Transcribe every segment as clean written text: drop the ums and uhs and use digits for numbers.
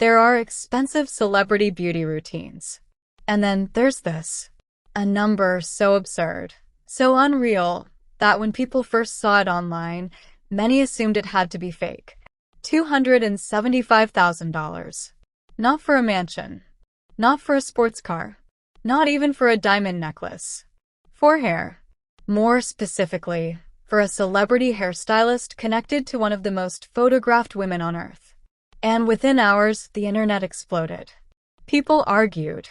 There are expensive celebrity beauty routines. And then there's this. A number so absurd, so unreal, that when people first saw it online, many assumed it had to be fake. $275,000. Not for a mansion. Not for a sports car. Not even for a diamond necklace. For hair. More specifically, for a celebrity hairstylist connected to one of the most photographed women on Earth. And within hours, the internet exploded. People argued.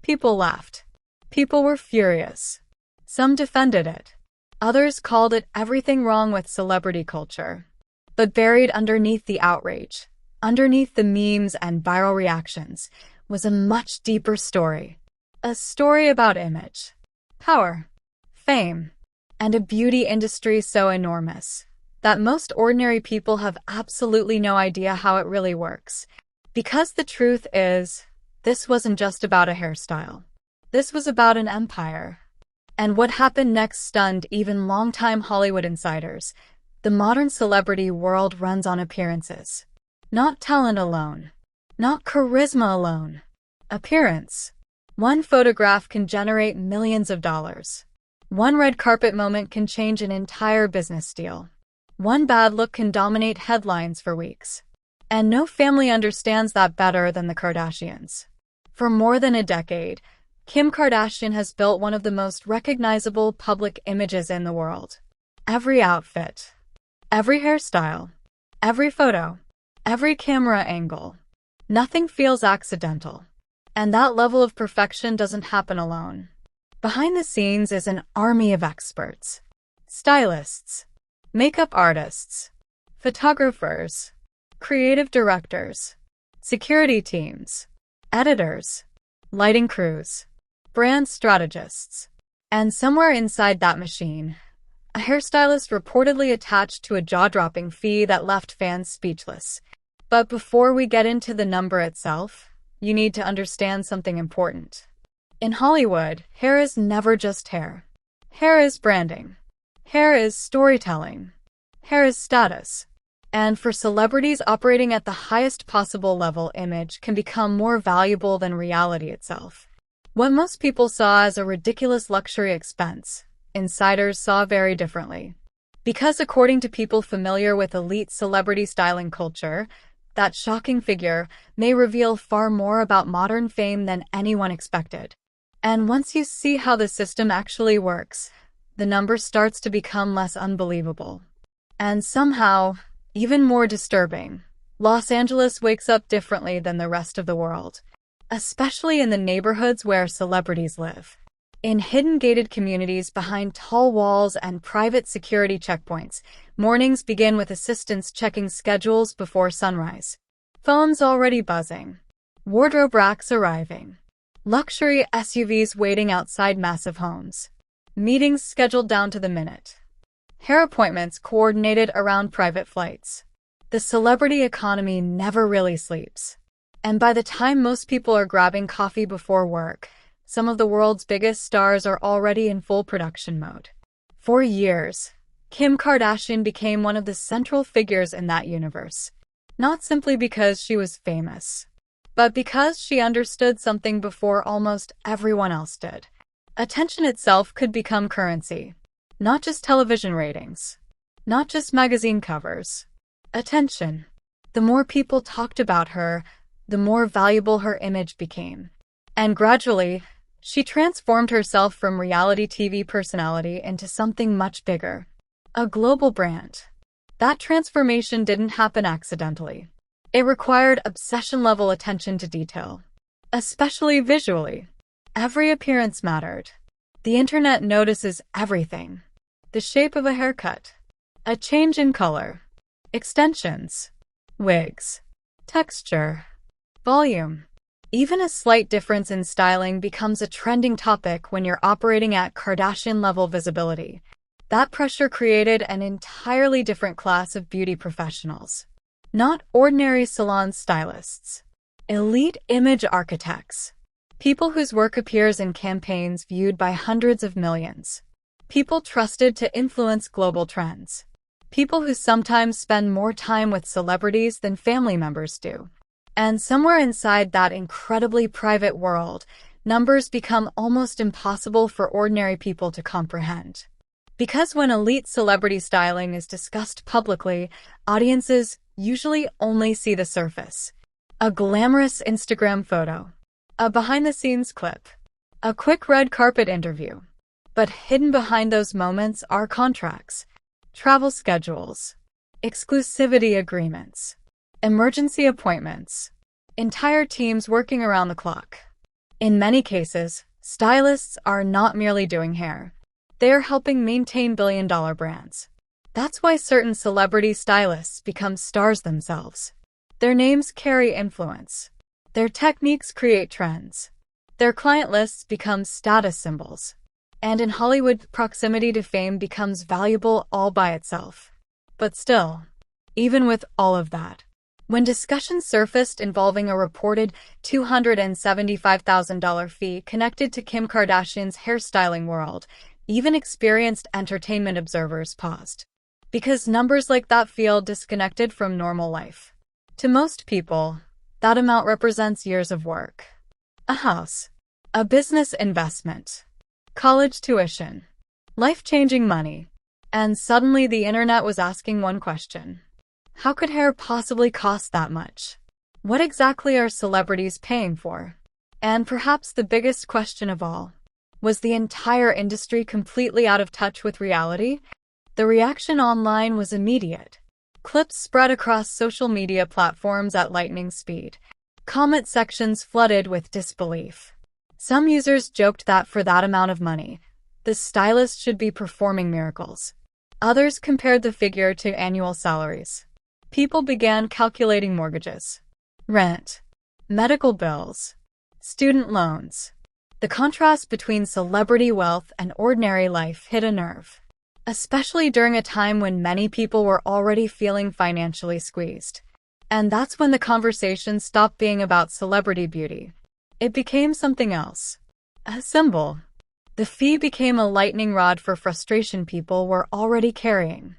People laughed. People were furious. Some defended it. Others called it everything wrong with celebrity culture. But buried underneath the outrage, underneath the memes and viral reactions, was a much deeper story. A story about image, power, fame, and a beauty industry so enormous that most ordinary people have absolutely no idea how it really works. Because the truth is, this wasn't just about a hairstyle. This was about an empire. And what happened next stunned even longtime Hollywood insiders. The modern celebrity world runs on appearances. Not talent alone. Not charisma alone. Appearance. One photograph can generate millions of dollars. One red carpet moment can change an entire business deal. One bad look can dominate headlines for weeks. And no family understands that better than the Kardashians. For more than a decade, Kim Kardashian has built one of the most recognizable public images in the world. Every outfit, every hairstyle, every photo, every camera angle. Nothing feels accidental. And that level of perfection doesn't happen alone. Behind the scenes is an army of experts. Stylists, makeup artists, photographers, creative directors, security teams, editors, lighting crews, brand strategists. And somewhere inside that machine, a hairstylist reportedly attached to a jaw-dropping fee that left fans speechless. But before we get into the number itself, you need to understand something important. In Hollywood, hair is never just hair. Hair is branding. Hair is storytelling. Hair is status. And for celebrities operating at the highest possible level, image can become more valuable than reality itself. What most people saw as a ridiculous luxury expense, insiders saw very differently. Because according to people familiar with elite celebrity styling culture, that shocking figure may reveal far more about modern fame than anyone expected. And once you see how the system actually works, the number starts to become less unbelievable. And somehow, even more disturbing, Los Angeles wakes up differently than the rest of the world, especially in the neighborhoods where celebrities live. In hidden gated communities behind tall walls and private security checkpoints, mornings begin with assistants checking schedules before sunrise. Phones already buzzing. Wardrobe racks arriving. Luxury SUVs waiting outside massive homes. Meetings scheduled down to the minute. Hair appointments coordinated around private flights. The celebrity economy never really sleeps. And by the time most people are grabbing coffee before work, some of the world's biggest stars are already in full production mode. For years, Kim Kardashian became one of the central figures in that universe. Not simply because she was famous, but because she understood something before almost everyone else did. Attention itself could become currency. Not just television ratings. Not just magazine covers. Attention. The more people talked about her, the more valuable her image became. And gradually, she transformed herself from reality TV personality into something much bigger. A global brand. That transformation didn't happen accidentally. It required obsession-level attention to detail, especially visually. Every appearance mattered. The internet notices everything. The shape of a haircut, a change in color, extensions, wigs, texture, volume. Even a slight difference in styling becomes a trending topic when you're operating at Kardashian-level visibility. That pressure created an entirely different class of beauty professionals. Not ordinary salon stylists. Elite image architects. People whose work appears in campaigns viewed by hundreds of millions. People trusted to influence global trends. People who sometimes spend more time with celebrities than family members do. And somewhere inside that incredibly private world, numbers become almost impossible for ordinary people to comprehend. Because when elite celebrity styling is discussed publicly, audiences usually only see the surface. A glamorous Instagram photo, a behind-the-scenes clip, a quick red carpet interview. But hidden behind those moments are contracts, travel schedules, exclusivity agreements, emergency appointments, entire teams working around the clock. In many cases, stylists are not merely doing hair. They are helping maintain billion-dollar brands. That's why certain celebrity stylists become stars themselves. Their names carry influence. Their techniques create trends. Their client lists become status symbols. And in Hollywood, proximity to fame becomes valuable all by itself. But still, even with all of that, when discussions surfaced involving a reported $275,000 fee connected to Kim Kardashian's hairstyling world, even experienced entertainment observers paused. Because numbers like that feel disconnected from normal life. To most people, that amount represents years of work. A house, a business investment, college tuition, life-changing money. And suddenly the internet was asking one question. How could hair possibly cost that much? What exactly are celebrities paying for? And perhaps the biggest question of all, was the entire industry completely out of touch with reality? The reaction online was immediate. Clips spread across social media platforms at lightning speed. Comment sections flooded with disbelief. Some users joked that for that amount of money, the stylist should be performing miracles. Others compared the figure to annual salaries. People began calculating mortgages, rent, medical bills, student loans. The contrast between celebrity wealth and ordinary life hit a nerve, especially during a time when many people were already feeling financially squeezed. And that's when the conversation stopped being about celebrity beauty. It became something else. A symbol. The fee became a lightning rod for frustration people were already carrying.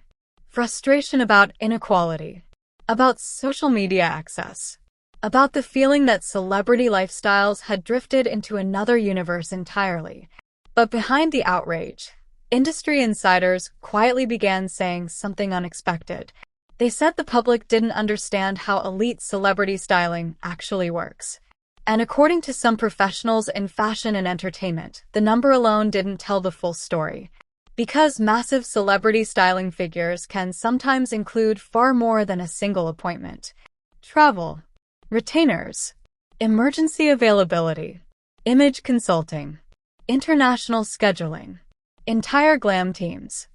Frustration about inequality, about social media access, about the feeling that celebrity lifestyles had drifted into another universe entirely. But behind the outrage, industry insiders quietly began saying something unexpected. They said the public didn't understand how elite celebrity styling actually works. And according to some professionals in fashion and entertainment, the number alone didn't tell the full story. Because massive celebrity styling figures can sometimes include far more than a single appointment. Travel, retainers, emergency availability, image consulting, international scheduling, entire glam teams,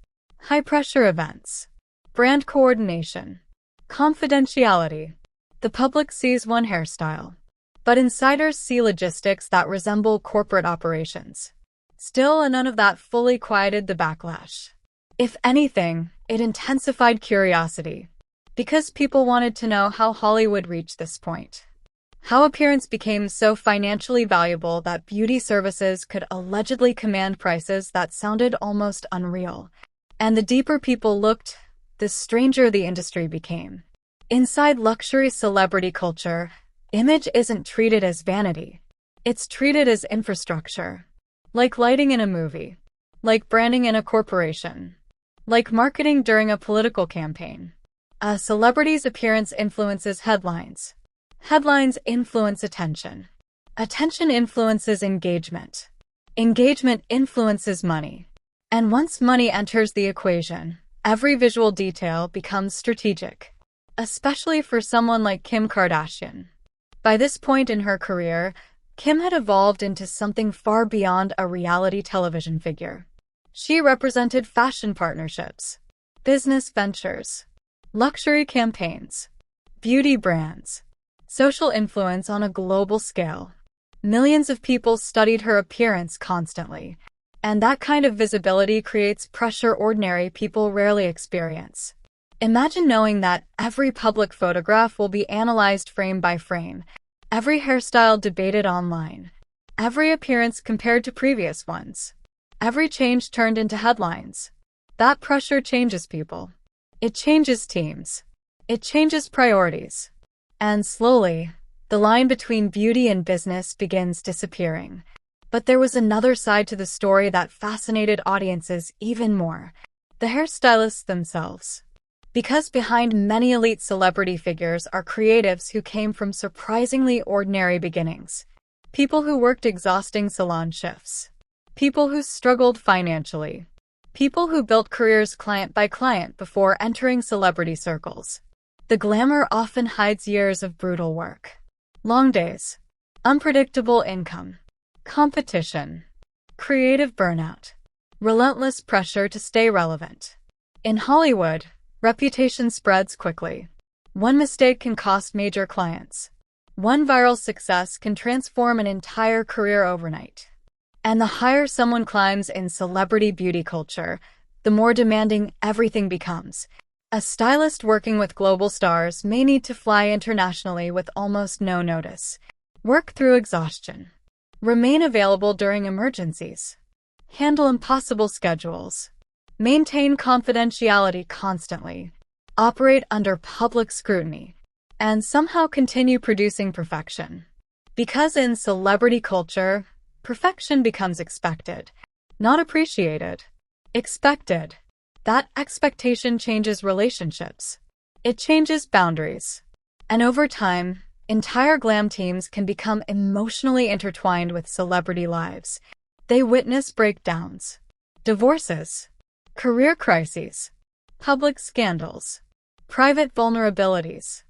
high-pressure events, brand coordination, confidentiality. The public sees one hairstyle, but insiders see logistics that resemble corporate operations. Still, none of that fully quieted the backlash. If anything, it intensified curiosity, because people wanted to know how Hollywood reached this point. How appearance became so financially valuable that beauty services could allegedly command prices that sounded almost unreal. And the deeper people looked, the stranger the industry became. Inside luxury celebrity culture, image isn't treated as vanity. It's treated as infrastructure. Like lighting in a movie. Like branding in a corporation. Like marketing during a political campaign. A celebrity's appearance influences headlines. Headlines influence attention. Attention influences engagement. Engagement influences money. And once money enters the equation, every visual detail becomes strategic. Especially for someone like Kim Kardashian. By this point in her career, Kim had evolved into something far beyond a reality television figure. She represented fashion partnerships, business ventures, luxury campaigns, beauty brands, social influence on a global scale. Millions of people studied her appearance constantly, and that kind of visibility creates pressure ordinary people rarely experience. Imagine knowing that every public photograph will be analyzed frame by frame, every hairstyle debated online, every appearance compared to previous ones, every change turned into headlines. That pressure changes people. It changes teams. It changes priorities. And slowly, The line between beauty and business begins disappearing. But there was another side to the story that fascinated audiences even more: the hairstylists themselves. Because behind many elite celebrity figures are creatives who came from surprisingly ordinary beginnings. People who worked exhausting salon shifts. People who struggled financially. People who built careers client by client before entering celebrity circles. The glamour often hides years of brutal work. Long days. Unpredictable income. Competition. Creative burnout. Relentless pressure to stay relevant. In Hollywood, reputation spreads quickly. One mistake can cost major clients. One viral success can transform an entire career overnight. And the higher someone climbs in celebrity beauty culture, the more demanding everything becomes. A stylist working with global stars may need to fly internationally with almost no notice, work through exhaustion, remain available during emergencies, handle impossible schedules, maintain confidentiality constantly, operate under public scrutiny, and somehow continue producing perfection. Because in celebrity culture, perfection becomes expected, not appreciated. Expected. That expectation changes relationships. It changes boundaries. And over time, entire glam teams can become emotionally intertwined with celebrity lives. They witness breakdowns, divorces, career crises, public scandals, private vulnerabilities.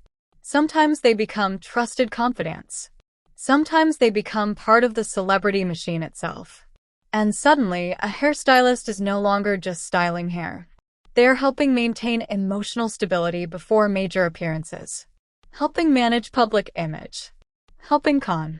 Sometimes they become trusted confidants. Sometimes they become part of the celebrity machine itself. And suddenly, a hairstylist is no longer just styling hair. They are helping maintain emotional stability before major appearances. Helping manage public image. Helping con.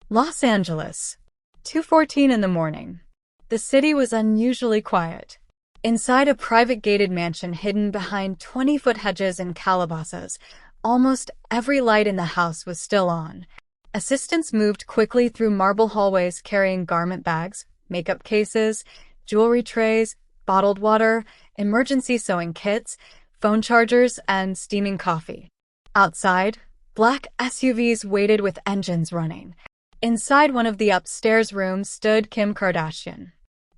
Los Angeles. 2:14 in the morning. The city was unusually quiet. Inside a private gated mansion hidden behind 20-foot hedges and Calabasas, almost every light in the house was still on. Assistants moved quickly through marble hallways carrying garment bags, makeup cases, jewelry trays, bottled water, emergency sewing kits, phone chargers, and steaming coffee. Outside, black SUVs waited with engines running. Inside one of the upstairs rooms stood Kim Kardashian.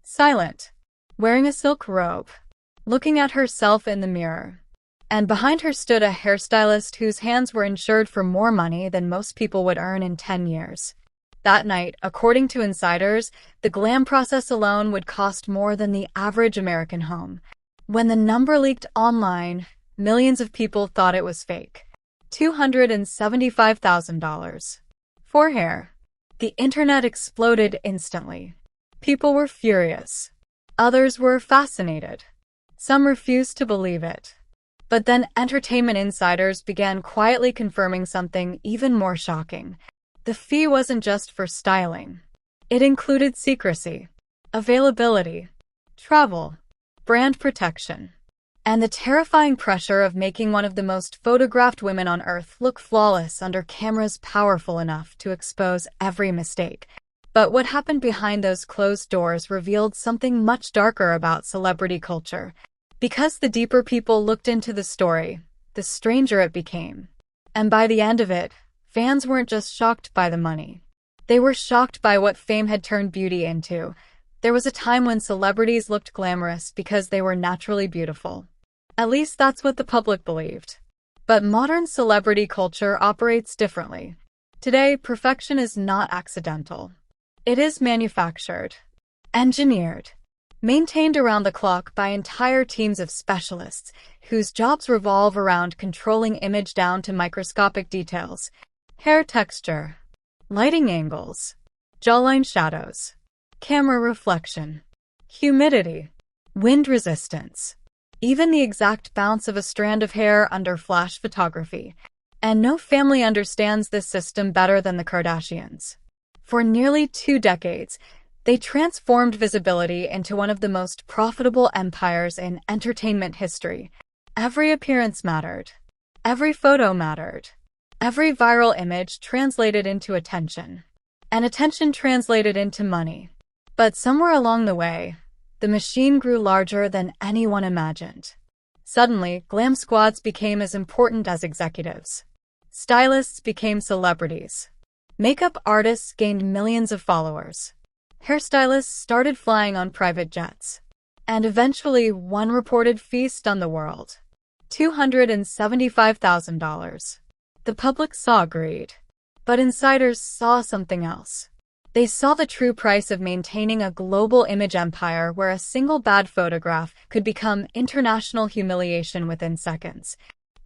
Silent, wearing a silk robe, looking at herself in the mirror. And behind her stood a hairstylist whose hands were insured for more money than most people would earn in 10 years. That night, according to insiders, the glam process alone would cost more than the average American home. When the number leaked online, millions of people thought it was fake. $275,000. For hair. The internet exploded instantly. People were furious. Others were fascinated. Some refused to believe it. But then entertainment insiders began quietly confirming something even more shocking. The fee wasn't just for styling. It included secrecy, availability, travel, brand protection, and the terrifying pressure of making one of the most photographed women on earth look flawless under cameras powerful enough to expose every mistake. But what happened behind those closed doors revealed something much darker about celebrity culture. Because the deeper people looked into the story, the stranger it became. And by the end of it, fans weren't just shocked by the money. They were shocked by what fame had turned beauty into. There was a time when celebrities looked glamorous because they were naturally beautiful. At least that's what the public believed. But modern celebrity culture operates differently. Today, perfection is not accidental. It is manufactured, engineered, maintained around the clock by entire teams of specialists whose jobs revolve around controlling image down to microscopic details. Hair texture, lighting angles, jawline shadows, camera reflection, humidity, wind resistance, even the exact bounce of a strand of hair under flash photography. And no family understands this system better than the Kardashians. For nearly 2 decades, they transformed visibility into one of the most profitable empires in entertainment history. Every appearance mattered. Every photo mattered. Every viral image translated into attention. And attention translated into money. But somewhere along the way, the machine grew larger than anyone imagined. Suddenly, glam squads became as important as executives. Stylists became celebrities. Makeup artists gained millions of followers. Hairstylists started flying on private jets. And eventually, one reported feast on the world. $275,000. The public saw greed. But insiders saw something else. They saw the true price of maintaining a global image empire where a single bad photograph could become international humiliation within seconds.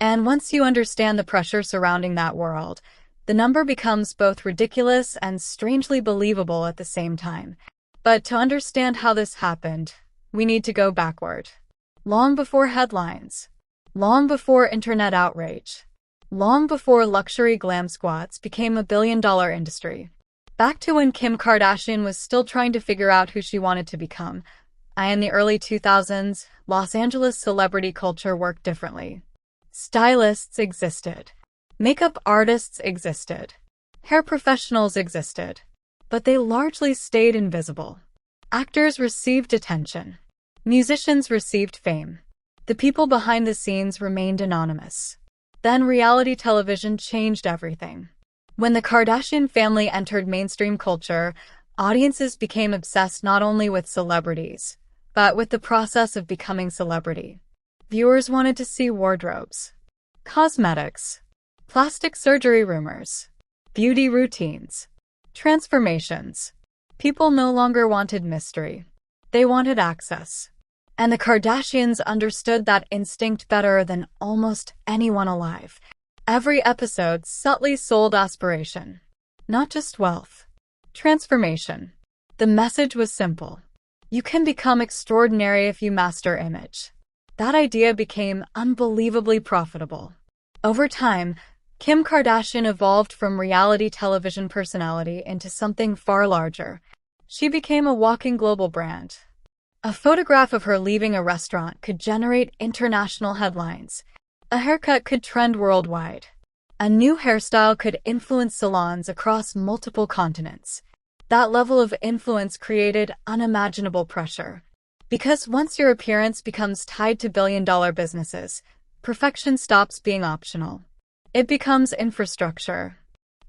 And once you understand the pressure surrounding that world, the number becomes both ridiculous and strangely believable at the same time. But to understand how this happened, we need to go backward. Long before headlines. Long before internet outrage. Long before luxury glam squats became a billion-dollar industry. Back to when Kim Kardashian was still trying to figure out who she wanted to become. In the early 2000s, Los Angeles celebrity culture worked differently. Stylists existed. Makeup artists existed. Hair professionals existed. But they largely stayed invisible. Actors received attention. Musicians received fame. The people behind the scenes remained anonymous. Then reality television changed everything. When the Kardashian family entered mainstream culture, audiences became obsessed not only with celebrities, but with the process of becoming celebrity. Viewers wanted to see wardrobes, cosmetics, plastic surgery rumors, beauty routines, transformations. People no longer wanted mystery. They wanted access. And the Kardashians understood that instinct better than almost anyone alive. Every episode subtly sold aspiration. Not just wealth. Transformation. The message was simple. You can become extraordinary if you master image. That idea became unbelievably profitable. Over time, Kim Kardashian evolved from reality television personality into something far larger. She became a walking global brand. A photograph of her leaving a restaurant could generate international headlines. A haircut could trend worldwide. A new hairstyle could influence salons across multiple continents. That level of influence created unimaginable pressure. Because once your appearance becomes tied to billion-dollar businesses, perfection stops being optional. It becomes infrastructure.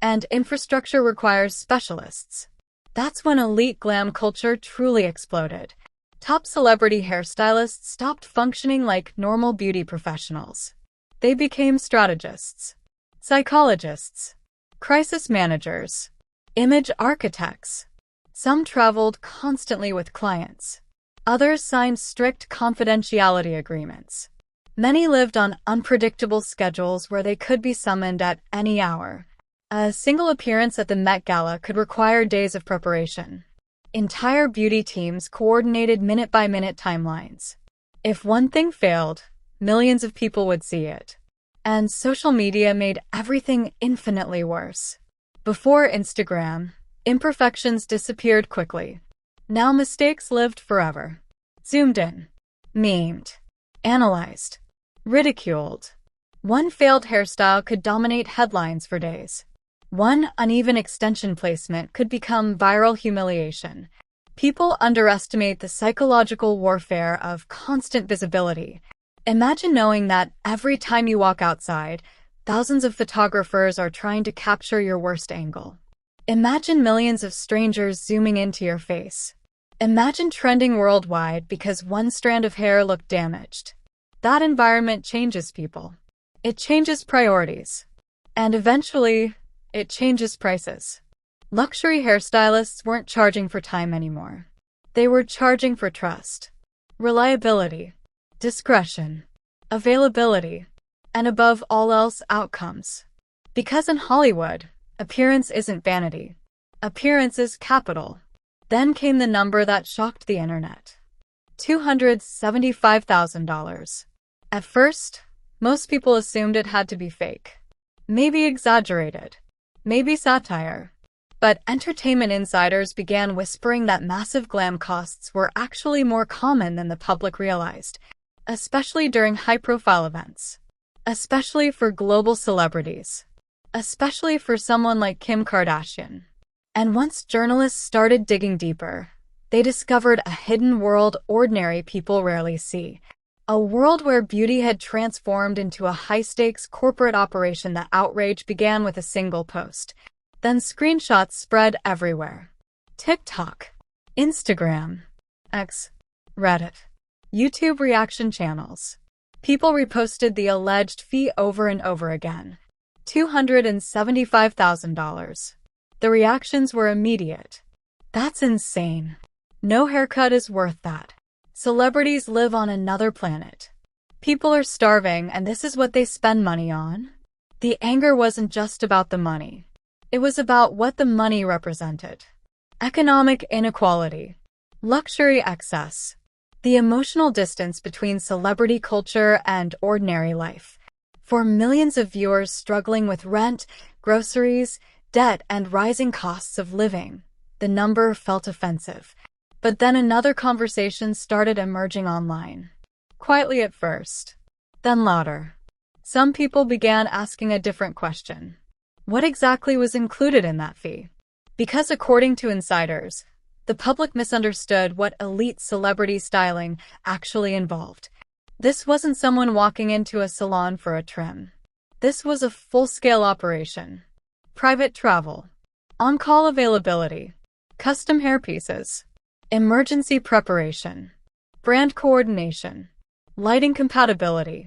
And infrastructure requires specialists. That's when elite glam culture truly exploded. Top celebrity hairstylists stopped functioning like normal beauty professionals. They became strategists, psychologists, crisis managers, image architects. Some traveled constantly with clients. Others signed strict confidentiality agreements. Many lived on unpredictable schedules where they could be summoned at any hour. A single appearance at the Met Gala could require days of preparation. Entire beauty teams coordinated minute-by-minute timelines. If one thing failed, millions of people would see it. And social media made everything infinitely worse. Before Instagram, imperfections disappeared quickly. Now mistakes lived forever. Zoomed in, memed, analyzed, ridiculed. One failed hairstyle could dominate headlines for days. One uneven extension placement could become viral humiliation. People underestimate the psychological warfare of constant visibility. Imagine knowing that every time you walk outside, thousands of photographers are trying to capture your worst angle. Imagine millions of strangers zooming into your face. Imagine trending worldwide because one strand of hair looked damaged. That environment changes people. It changes priorities. And eventually, it changes prices. Luxury hairstylists weren't charging for time anymore. They were charging for trust, reliability, discretion, availability, and above all else, outcomes. Because in Hollywood, appearance isn't vanity. Appearance is capital. Then came the number that shocked the internet. $275,000. At first, most people assumed it had to be fake. Maybe exaggerated. Maybe satire. But entertainment insiders began whispering that massive glam costs were actually more common than the public realized, especially during high-profile events. Especially for global celebrities. Especially for someone like Kim Kardashian. And once journalists started digging deeper, they discovered a hidden world ordinary people rarely see. A world where beauty had transformed into a high-stakes corporate operation. The outrage began with a single post. Then screenshots spread everywhere. TikTok, Instagram, X, Reddit, YouTube reaction channels. People reposted the alleged fee over and over again. $275,000. The reactions were immediate. That's insane. No haircut is worth that. Celebrities live on another planet. People are starving, and this is what they spend money on? The anger wasn't just about the money. It was about what the money represented. Economic inequality, luxury excess, the emotional distance between celebrity culture and ordinary life. For millions of viewers struggling with rent, groceries, debt, and rising costs of living, the number felt offensive. But then another conversation started emerging online. Quietly at first, then louder. Some people began asking a different question. What exactly was included in that fee? Because according to insiders, the public misunderstood what elite celebrity styling actually involved. This wasn't someone walking into a salon for a trim. This was a full-scale operation. Private travel, on-call availability, custom hairpieces, emergency preparation, brand coordination, lighting compatibility.